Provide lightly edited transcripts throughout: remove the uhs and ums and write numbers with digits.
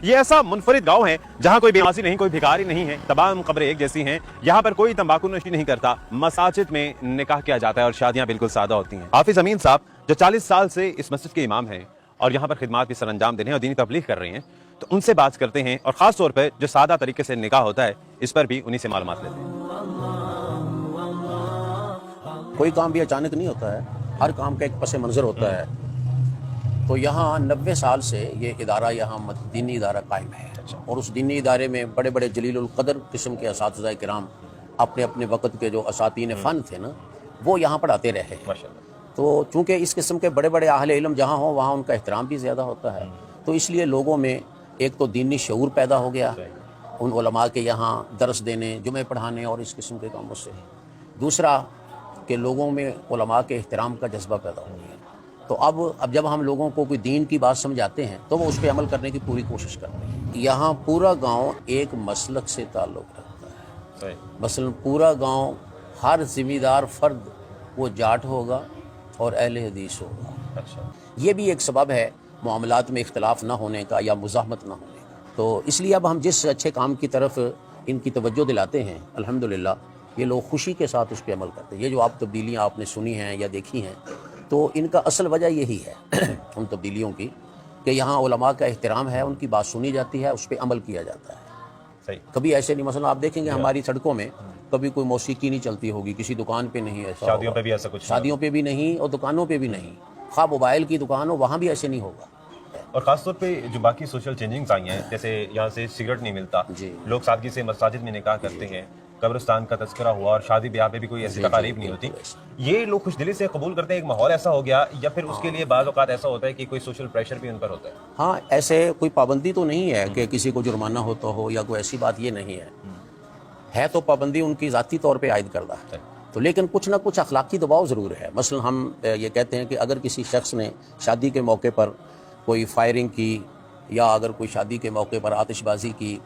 یہ ایسا منفرد گاؤں ہے جہاں کوئی بیواسی نہیں، کوئی بھکاری نہیں ہے، تمام قبریں ایک جیسی ہیں، یہاں پر کوئی تمباکو نوشی نہیں کرتا، مساجد میں نکاح کیا جاتا ہے اور شادیاں بالکل سادہ ہوتی ہیں۔ حافظ امین صاحب جو 40 سال سے اس مسجد کے امام ہیں اور یہاں پر خدمات بھی سر انجام دے رہے ہیں اور دینی تبلیغ کر رہے ہیں، تو ان سے بات کرتے ہیں اور خاص طور پہ جو سادہ طریقے سے نکاح ہوتا ہے اس پر بھی انہی سے معلومات لیتے ہیں۔ کوئی کام بھی اچانک نہیں ہوتا ہے، ہر کام کا ایک پس منظر ہوتا ہے۔ تو یہاں 90 سال سے یہ ادارہ یہاں دینی ادارہ قائم ہے، اور اس دینی ادارے میں بڑے بڑے جلیل القدر قسم کے اساتذہ کرام اپنے اپنے وقت کے جو اساتین فن تھے نا، وہ یہاں پڑھاتے رہے ہیں۔ تو چونکہ اس قسم کے بڑے بڑے اہل علم جہاں ہوں وہاں ان کا احترام بھی زیادہ ہوتا ہے، تو اس لیے لوگوں میں ایک تو دینی شعور پیدا ہو گیا ان علماء کے یہاں درس دینے، جمعے پڑھانے اور اس قسم کے کاموں سے۔ دوسرا کہ لوگوں میں علماء کے احترام کا جذبہ پیدا ہو گیا، تو اب جب ہم لوگوں کو کوئی دین کی بات سمجھاتے ہیں تو وہ اس پہ عمل کرنے کی پوری کوشش کرتے ہیں۔ یہاں پورا گاؤں ایک مسلک سے تعلق رکھتا ہے، مثلا پورا گاؤں ہر ذمہ دار فرد وہ جاٹ ہوگا اور اہل حدیث ہوگا۔ یہ بھی ایک سبب ہے معاملات میں اختلاف نہ ہونے کا یا مزاحمت نہ ہونے کا۔ تو اس لیے اب ہم جس اچھے کام کی طرف ان کی توجہ دلاتے ہیں الحمدللہ یہ لوگ خوشی کے ساتھ اس پہ عمل کرتے ہیں۔ یہ جو آپ تبدیلیاں آپ نے سنی ہیں یا دیکھی ہیں تو ان کا اصل وجہ یہی ہے ان تبدیلیوں کی، کہ یہاں علماء کا احترام ہے، ان کی بات سنی جاتی ہے، اس پہ عمل کیا جاتا ہے۔ کبھی ایسے نہیں، مثلا آپ دیکھیں گے ہماری سڑکوں میں کبھی کوئی موسیقی نہیں چلتی ہوگی، کسی دکان پہ نہیں، ایسا شادیوں پہ بھی ایسا کچھ، شادیوں پہ بھی نہیں اور دکانوں پہ بھی نہیں، خواہ موبائل کی دکان ہو وہاں بھی ایسے نہیں ہوگا۔ اور خاص طور پہ جو باقی سوشل چینجنگز آئی ہیں، جیسے یہاں سے سگریٹ نہیں ملتا، لوگ سادگی سے مساجد میں نکاح کرتے ہیں، قبرستان کا تذکرہ ہوا اور شادی بیاہ پہ بھی کوئی ایسی تقاریب نہیں ہوتی، یہ لوگ خوش دلی سے قبول کرتے ہیں۔ ایک ماحول ایسا ہو گیا، یا پھر اس کے لیے بعض اوقات ایسا ہوتا ہے کہ کوئی سوشل پریشر بھی ان پر ہوتا ہے؟ ہاں، ایسے کوئی پابندی تو نہیں ہے کہ کسی کو جرمانہ ہوتا ہو یا کوئی ایسی بات، یہ نہیں ہے تو پابندی ان کی ذاتی طور پہ عائد کردہ ہے، تو لیکن کچھ نہ کچھ اخلاقی دباؤ ضرور ہے۔ مثلا ہم یہ کہتے ہیں کہ اگر کسی شخص نے شادی کے موقع پر کوئی فائرنگ کی یا اگر کوئی شادی کے موقع پر آتش بازی کی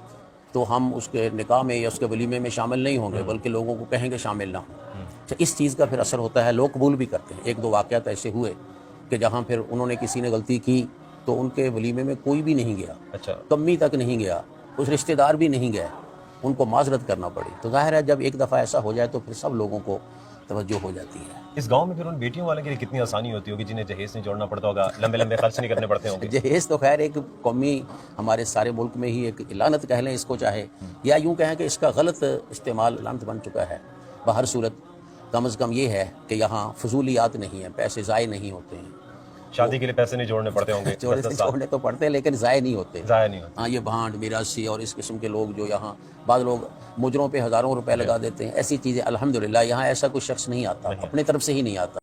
تو ہم اس کے نکاح میں یا اس کے ولیمے میں شامل نہیں ہوں گے، بلکہ لوگوں کو کہیں گے شامل نہ ہوں۔ تو اس چیز کا پھر اثر ہوتا ہے، لوگ قبول بھی کرتے ہیں۔ ایک دو واقعات ایسے ہوئے کہ جہاں پھر انہوں نے کسی نے غلطی کی تو ان کے ولیمے میں کوئی بھی نہیں گیا، کمی تک نہیں گیا، کچھ رشتہ دار بھی نہیں گئے، ان کو معذرت کرنا پڑی۔ تو ظاہر ہے جب ایک دفعہ ایسا ہو جائے تو پھر سب لوگوں کو توجہ ہو جاتی ہے۔ اس گاؤں میں پھر ان بیٹیوں والے کے لیے کتنی آسانی ہوتی ہوگی جنہیں جہیز نہیں جوڑنا پڑتا ہوگا، لمبے لمبے خرچ نہیں کرنے پڑتے ہوں گے؟ جہیز تو خیر ایک قومی ہمارے سارے ملک میں ہی ایک لعنت کہہ لیں اس کو چاہے، یا یوں کہیں کہ اس کا غلط استعمال لعنت بن چکا ہے۔ بہر صورت کم از کم یہ ہے کہ یہاں فضولیات نہیں ہیں، پیسے ضائع نہیں ہوتے ہیں۔ شادی کے لیے پیسے نہیں جوڑنے پڑتے ہوں گے؟ جوڑنے تو پڑتے ہیں لیکن ضائع نہیں ہوتے۔ ہاں، یہ بھانڈ میراثی اور اس قسم کے لوگ جو یہاں بعض لوگ مجروں پہ ہزاروں روپے لگا دیتے ہیں، ایسی چیزیں الحمدللہ یہاں ایسا کوئی شخص نہیں آتا، اپنے طرف سے ہی نہیں آتا۔